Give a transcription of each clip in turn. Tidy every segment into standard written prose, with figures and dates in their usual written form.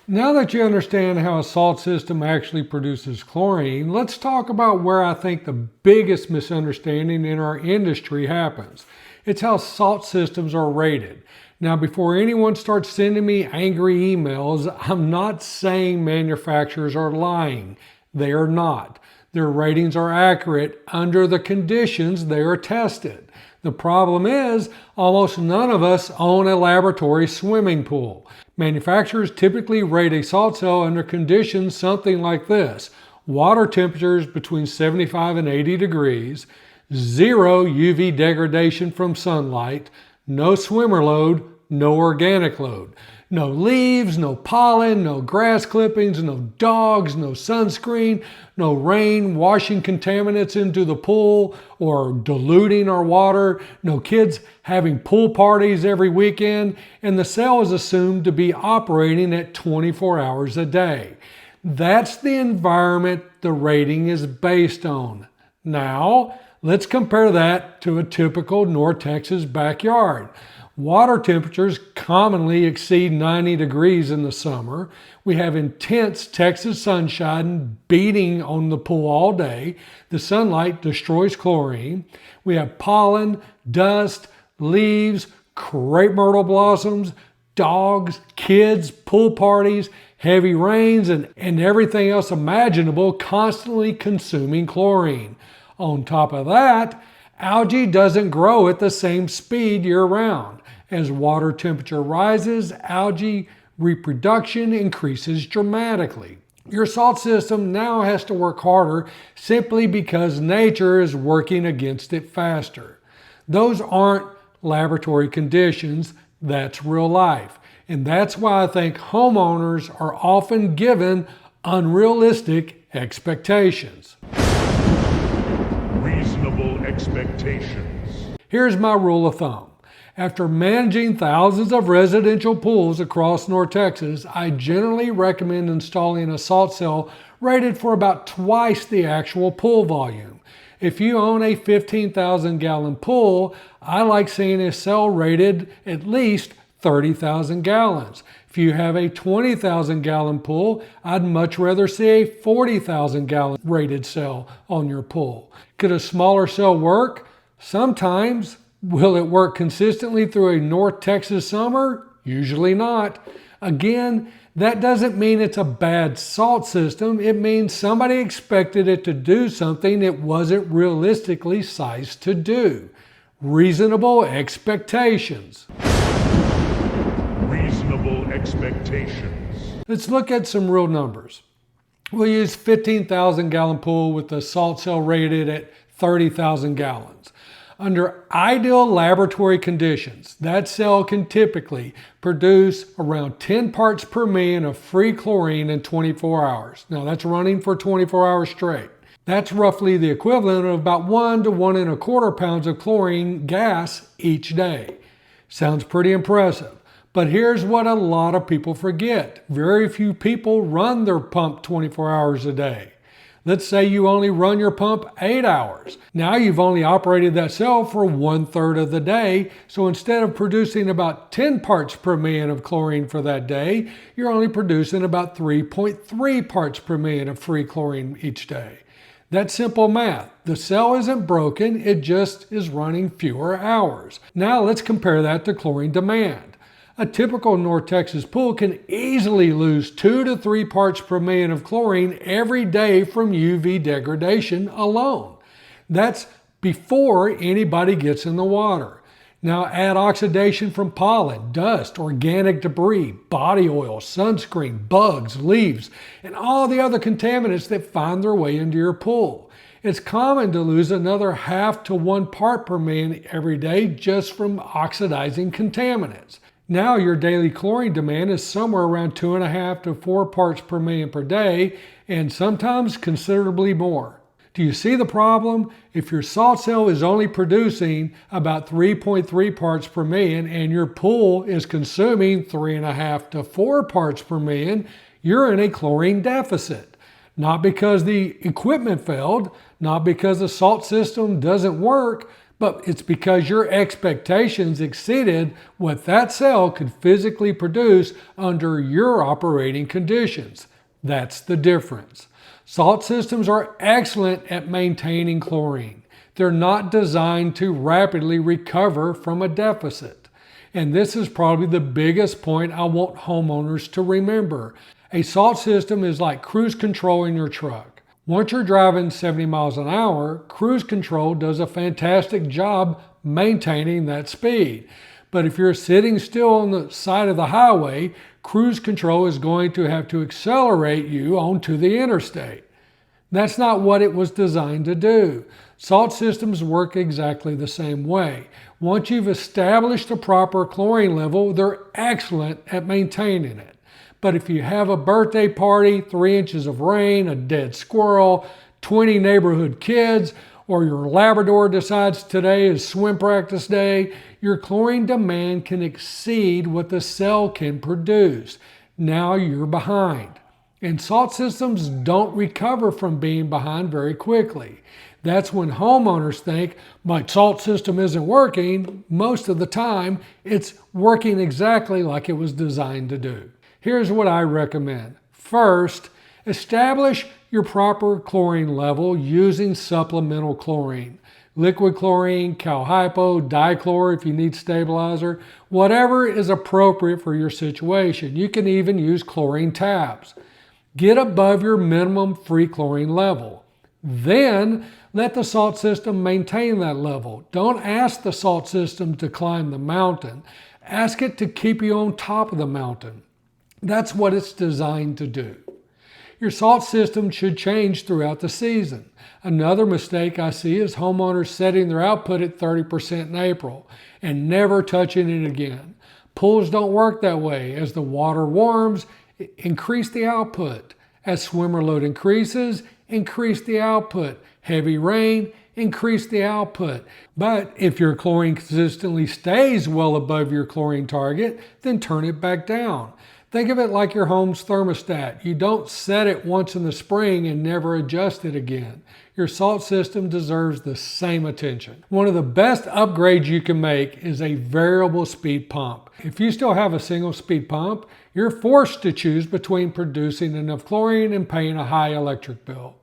Now that you understand how a salt system actually produces chlorine, let's talk about where I think the biggest misunderstanding in our industry happens. It's how salt systems are rated. Now, before anyone starts sending me angry emails, I'm not saying manufacturers are lying. They are not. Their ratings are accurate under the conditions they are tested. The problem is, almost none of us own a laboratory swimming pool. Manufacturers typically rate a salt cell under conditions something like this: water temperatures between 75 and 80 degrees, 0 UV degradation from sunlight, no swimmer load, no organic load. No leaves, no pollen, no grass clippings, no dogs, no sunscreen, no rain washing contaminants into the pool or diluting our water, no kids having pool parties every weekend, and the cell is assumed to be operating at 24 hours a day. That's the environment the rating is based on. Now, let's compare that to a typical North Texas backyard. Water temperatures commonly exceed 90 degrees in the summer. We have intense Texas sunshine beating on the pool all day. The sunlight destroys chlorine. We have pollen, dust, leaves, crepe myrtle blossoms, dogs, kids, pool parties, heavy rains, and everything else imaginable constantly consuming chlorine. On top of that, algae doesn't grow at the same speed year-round. As water temperature rises, algae reproduction increases dramatically. Your salt system now has to work harder simply because nature is working against it faster. Those aren't laboratory conditions, that's real life. And that's why I think homeowners are often given unrealistic expectations. Reasonable expectations. Here's my rule of thumb. After managing thousands of residential pools across North Texas, I generally recommend installing a salt cell rated for about twice the actual pool volume. If you own a 15,000 gallon pool, I like seeing a cell rated at least 30,000 gallons. If you have a 20,000 gallon pool, I'd much rather see a 40,000 gallon rated cell on your pool. Could a smaller cell work? Sometimes. Will it work consistently through a North Texas summer? Usually not. Again, that doesn't mean it's a bad salt system. It means somebody expected it to do something it wasn't realistically sized to do. Reasonable expectations. Reasonable expectations. Let's look at some real numbers. We'll use 15,000 gallon pool with the salt cell rated at 30,000 gallons. Under ideal laboratory conditions, that cell can typically produce around 10 parts per million of free chlorine in 24 hours. Now that's running for 24 hours straight. That's roughly the equivalent of about 1 to 1 1/4 pounds of chlorine gas each day. Sounds pretty impressive. But here's what a lot of people forget. Very few people run their pump 24 hours a day. Let's say you only run your pump 8 hours. Now you've only operated that cell for 1/3 of the day, so instead of producing about 10 parts per million of chlorine for that day, you're only producing about 3.3 parts per million of free chlorine each day. That's simple math. The cell isn't broken, it just is running fewer hours. Now let's compare that to chlorine demand. A typical North Texas pool can easily lose 2 to 3 parts per million of chlorine every day from UV degradation alone. That's before anybody gets in the water. Now add oxidation from pollen, dust, organic debris, body oil, sunscreen, bugs, leaves, and all the other contaminants that find their way into your pool. It's common to lose another 1/2 to 1 part per million every day just from oxidizing contaminants. Now your daily chlorine demand is somewhere around 2.5 to 4 parts per million per day, and sometimes considerably more. Do you see the problem? If your salt cell is only producing about 3.3 parts per million and your pool is consuming 3.5 to 4 parts per million, you're in a chlorine deficit. Not because the equipment failed, not because the salt system doesn't work, But it's because your expectations exceeded what that cell could physically produce under your operating conditions. That's the difference. Salt systems are excellent at maintaining chlorine. They're not designed to rapidly recover from a deficit. And this is probably the biggest point I want homeowners to remember. A salt system is like cruise control in your truck. Once you're driving 70 miles an hour, cruise control does a fantastic job maintaining that speed. But if you're sitting still on the side of the highway, cruise control is going to have to accelerate you onto the interstate. That's not what it was designed to do. Salt systems work exactly the same way. Once you've established a proper chlorine level, they're excellent at maintaining it. But if you have a birthday party, 3 inches of rain, a dead squirrel, 20 neighborhood kids, or your Labrador decides today is swim practice day, your chlorine demand can exceed what the cell can produce. Now you're behind. And salt systems don't recover from being behind very quickly. That's when homeowners think, my salt system isn't working. Most of the time, it's working exactly like it was designed to do. Here's what I recommend. First, establish your proper chlorine level using supplemental chlorine. Liquid chlorine, cal hypo, dichlor if you need stabilizer, whatever is appropriate for your situation. You can even use chlorine tabs. Get above your minimum free chlorine level. Then let the salt system maintain that level. Don't ask the salt system to climb the mountain. Ask it to keep you on top of the mountain. That's what it's designed to do. Your salt system should change throughout the season. Another mistake I see is homeowners setting their output at 30% in April and never touching it again. Pools don't work that way. As the water warms, increase the output. As swimmer load increases, increase the output. Heavy rain, increase the output. But if your chlorine consistently stays well above your chlorine target, then turn it back down. Think of it like your home's thermostat. You don't set it once in the spring and never adjust it again. Your salt system deserves the same attention. One of the best upgrades you can make is a variable speed pump. If you still have a single speed pump, you're forced to choose between producing enough chlorine and paying a high electric bill.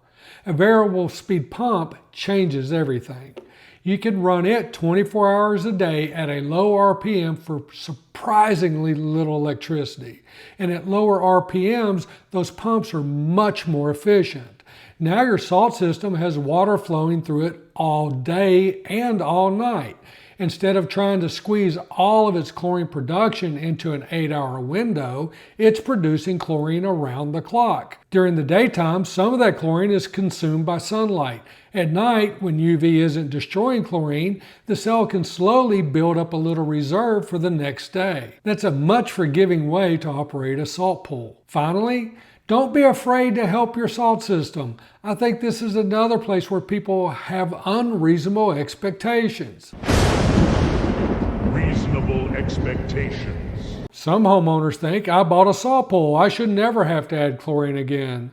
A variable speed pump changes everything. You can run it 24 hours a day at a low RPM for surprisingly little electricity. And at lower RPMs, those pumps are much more efficient. Now your salt system has water flowing through it all day and all night. Instead of trying to squeeze all of its chlorine production into an 8-hour window, it's producing chlorine around the clock. During the daytime, some of that chlorine is consumed by sunlight. At night, when UV isn't destroying chlorine, the cell can slowly build up a little reserve for the next day. That's a much forgiving way to operate a salt pool. Finally, don't be afraid to help your salt system. I think this is another place where people have unreasonable expectations. Reasonable expectations. Some homeowners think, I bought a salt pool, I should never have to add chlorine again.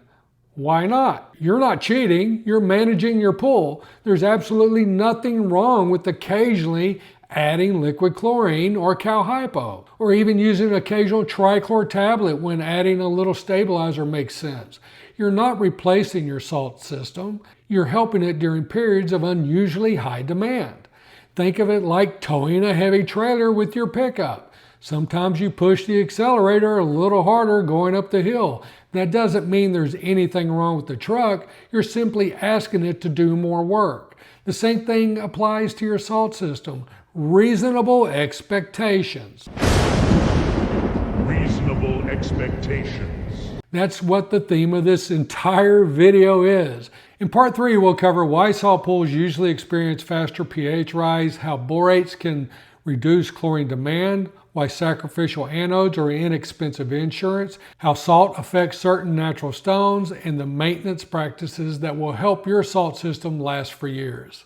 Why not? You're not cheating, you're managing your pool. There's absolutely nothing wrong with occasionally adding liquid chlorine or cal hypo, or even using an occasional trichlor tablet when adding a little stabilizer makes sense. You're not replacing your salt system, you're helping it during periods of unusually high demand. Think of it like towing a heavy trailer with your pickup. Sometimes you push the accelerator a little harder going up the hill. That doesn't mean there's anything wrong with the truck, you're simply asking it to do more work. The same thing applies to your salt system. Reasonable expectations. Reasonable expectations. That's what the theme of this entire video is. In part 3, we'll cover why salt pools usually experience faster pH rise, how borates can reduce chlorine demand, why sacrificial anodes are inexpensive insurance, how salt affects certain natural stones, and the maintenance practices that will help your salt system last for years.